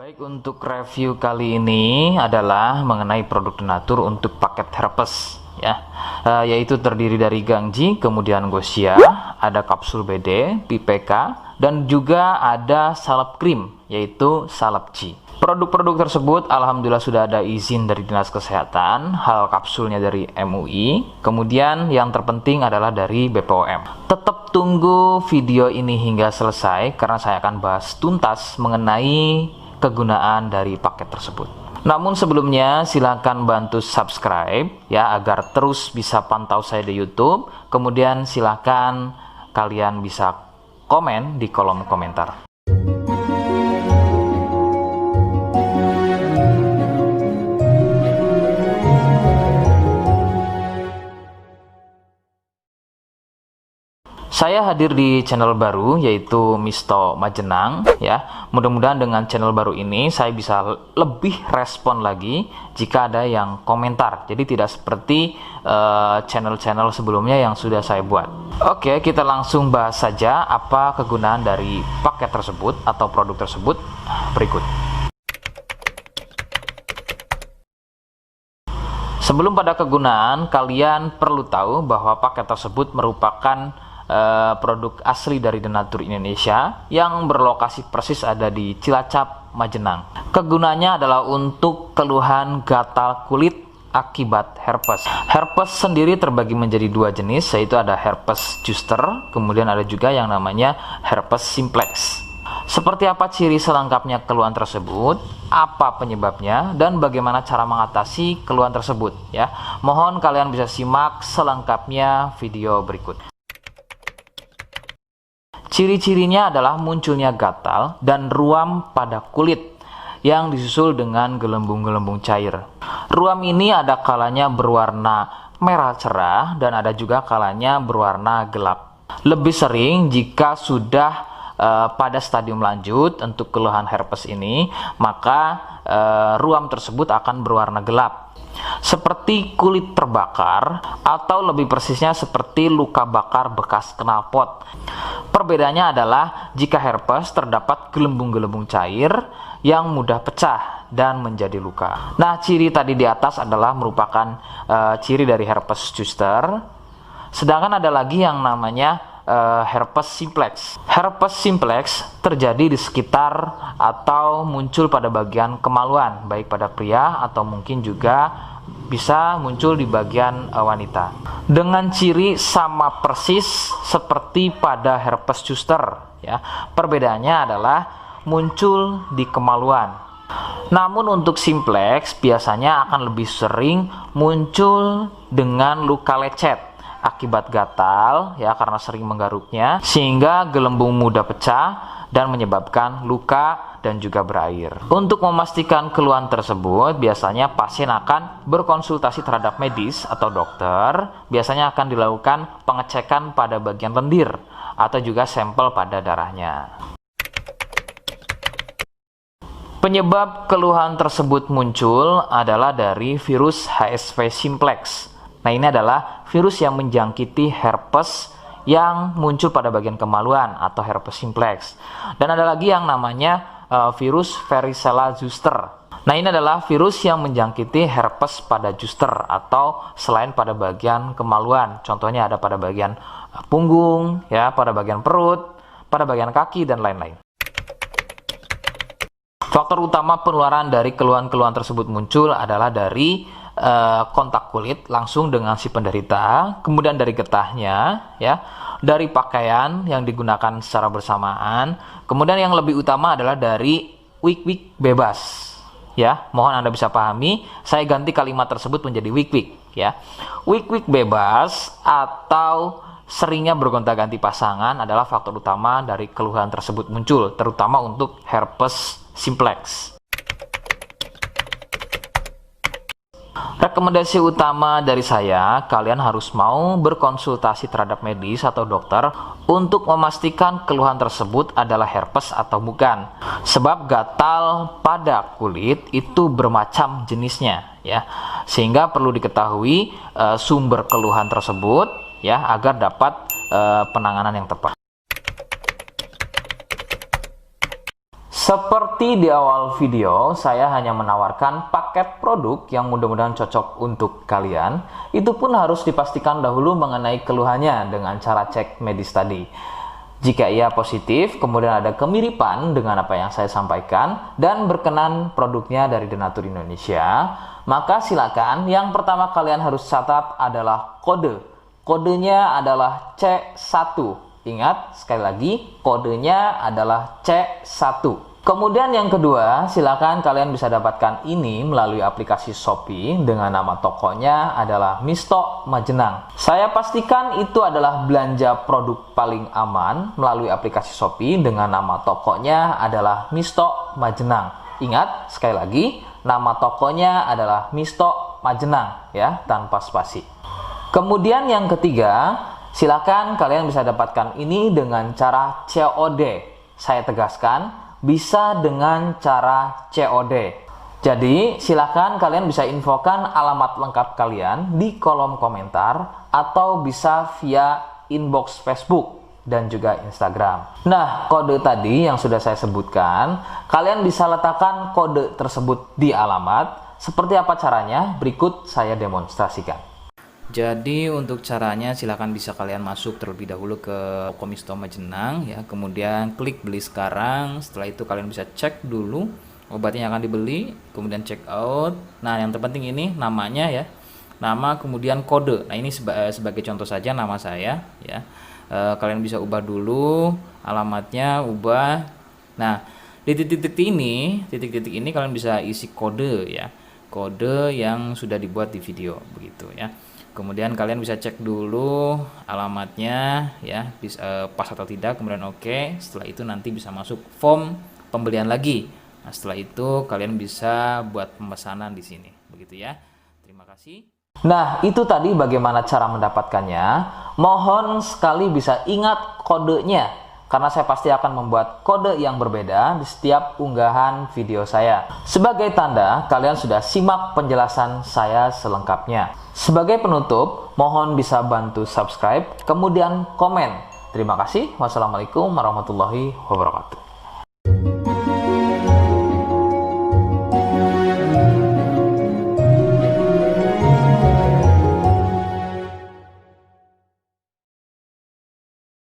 Baik, untuk review kali ini adalah mengenai produk Denatur untuk paket herpes ya, yaitu terdiri dari Gangji, kemudian Gosia, ada kapsul BD, PPK, dan juga ada salep krim yaitu salep G. Produk-produk tersebut alhamdulillah sudah ada izin dari Dinas Kesehatan, hal kapsulnya dari MUI, kemudian yang terpenting adalah dari BPOM. Tetap tunggu video ini hingga selesai karena saya akan bahas tuntas mengenai kegunaan dari paket tersebut. Namun sebelumnya silahkan bantu subscribe ya agar terus bisa pantau saya di YouTube. Kemudian silahkan kalian bisa komen di kolom komentar. Saya hadir di channel baru yaitu Misto Majenang ya. Mudah-mudahan dengan channel baru ini saya bisa lebih respon lagi jika ada yang komentar. Jadi tidak seperti channel-channel sebelumnya yang sudah saya buat. Oke, kita langsung bahas saja apa kegunaan dari paket tersebut atau produk tersebut berikut. Sebelum pada kegunaan, kalian perlu tahu bahwa paket tersebut merupakan produk asli dari Denatur Indonesia yang berlokasi persis ada di Cilacap, Majenang. Kegunaannya adalah untuk keluhan gatal kulit akibat herpes. Herpes sendiri terbagi menjadi dua jenis, yaitu ada herpes zoster, kemudian ada juga yang namanya herpes simplex. Seperti apa ciri selengkapnya keluhan tersebut, apa penyebabnya, dan bagaimana cara mengatasi keluhan tersebut ya. Mohon kalian bisa simak selengkapnya video berikut. Ciri-cirinya adalah munculnya gatal dan ruam pada kulit yang disusul dengan gelembung-gelembung cair. Ruam ini ada kalanya berwarna merah cerah dan ada juga kalanya berwarna gelap. Lebih sering jika sudah pada stadium lanjut untuk keluhan herpes ini, maka ruam tersebut akan berwarna gelap, seperti kulit terbakar atau lebih persisnya seperti luka bakar bekas knalpot. Perbedaannya adalah jika herpes terdapat gelembung-gelembung cair yang mudah pecah dan menjadi luka. Nah, ciri tadi di atas adalah merupakan ciri dari herpes zoster. Sedangkan ada lagi yang namanya herpes simplex. Herpes simplex terjadi di sekitar atau muncul pada bagian kemaluan, baik pada pria atau mungkin juga bisa muncul di bagian wanita. Dengan ciri sama persis seperti pada herpes zoster ya. Perbedaannya adalah muncul di kemaluan. Namun untuk simplex biasanya akan lebih sering muncul dengan luka lecet akibat gatal ya, karena sering menggaruknya sehingga gelembung mudah pecah dan menyebabkan luka dan juga berair. Untuk memastikan keluhan tersebut, biasanya pasien akan berkonsultasi terhadap medis atau dokter. Biasanya akan dilakukan pengecekan pada bagian lendir atau juga sampel pada darahnya. Penyebab keluhan tersebut muncul adalah dari virus HSV simplex. Nah, ini adalah virus yang menjangkiti herpes yang muncul pada bagian kemaluan atau herpes simplex. Dan ada lagi yang namanya virus varicella zoster. Nah, ini adalah virus yang menjangkiti herpes pada zoster atau selain pada bagian kemaluan. Contohnya ada pada bagian punggung, ya, pada bagian perut, pada bagian kaki dan lain-lain. Faktor utama penularan dari keluhan-keluhan tersebut muncul adalah dari kontak kulit langsung dengan si penderita, kemudian dari getahnya ya, dari pakaian yang digunakan secara bersamaan, kemudian yang lebih utama adalah dari wik-wik bebas ya. Mohon Anda bisa pahami, saya ganti kalimat tersebut menjadi wik-wik ya. Wik-wik bebas atau seringnya bergonta-ganti pasangan adalah faktor utama dari keluhan tersebut muncul, terutama untuk herpes simplex. Rekomendasi utama dari saya, kalian harus mau berkonsultasi terhadap medis atau dokter untuk memastikan keluhan tersebut adalah herpes atau bukan. Sebab gatal pada kulit itu bermacam jenisnya ya. Sehingga perlu diketahui sumber keluhan tersebut ya agar dapat penanganan yang tepat. Seperti di awal video, saya hanya menawarkan paket produk yang mudah-mudahan cocok untuk kalian. Itu pun harus dipastikan dahulu mengenai keluhannya dengan cara cek medis tadi. Jika ia positif, kemudian ada kemiripan dengan apa yang saya sampaikan dan berkenan produknya dari Denatur Indonesia, maka silakan yang pertama kalian harus catat adalah kode. Kodenya adalah C1. Ingat, sekali lagi, kodenya adalah C1. Kemudian yang kedua, silakan kalian bisa dapatkan ini melalui aplikasi Shopee dengan nama tokonya adalah Misto Majenang. Saya pastikan itu adalah belanja produk paling aman melalui aplikasi Shopee dengan nama tokonya adalah Misto Majenang. Ingat, sekali lagi, nama tokonya adalah Misto Majenang ya, tanpa spasi. Kemudian yang ketiga, silakan kalian bisa dapatkan ini dengan cara COD. Saya tegaskan, bisa dengan cara COD. Jadi silakan kalian bisa infokan alamat lengkap kalian di kolom komentar atau bisa via inbox Facebook dan juga Instagram. Nah, kode tadi yang sudah saya sebutkan, kalian bisa letakkan kode tersebut di alamat. Seperti apa caranya? Berikut saya demonstrasikan. Jadi untuk caranya silakan bisa kalian masuk terlebih dahulu ke toko Misto Majenang ya, kemudian klik beli sekarang. Setelah itu kalian bisa cek dulu obatnya yang akan dibeli, kemudian check out. Nah, yang terpenting ini namanya ya, nama kemudian kode. Nah, ini sebagai contoh saja nama saya ya. Kalian bisa ubah dulu alamatnya, ubah. Nah, di titik-titik ini kalian bisa isi kode ya, kode yang sudah dibuat di video begitu ya. Kemudian kalian bisa cek dulu alamatnya ya, pas atau tidak, kemudian oke. Setelah itu nanti bisa masuk form pembelian lagi. Nah, setelah itu kalian bisa buat pemesanan di sini begitu ya. Terima kasih. Nah, itu tadi bagaimana cara mendapatkannya. Mohon sekali bisa ingat kodenya, karena saya pasti akan membuat kode yang berbeda di setiap unggahan video saya. Sebagai tanda, kalian sudah simak penjelasan saya selengkapnya. Sebagai penutup, mohon bisa bantu subscribe, kemudian komen. Terima kasih. Wassalamualaikum warahmatullahi wabarakatuh.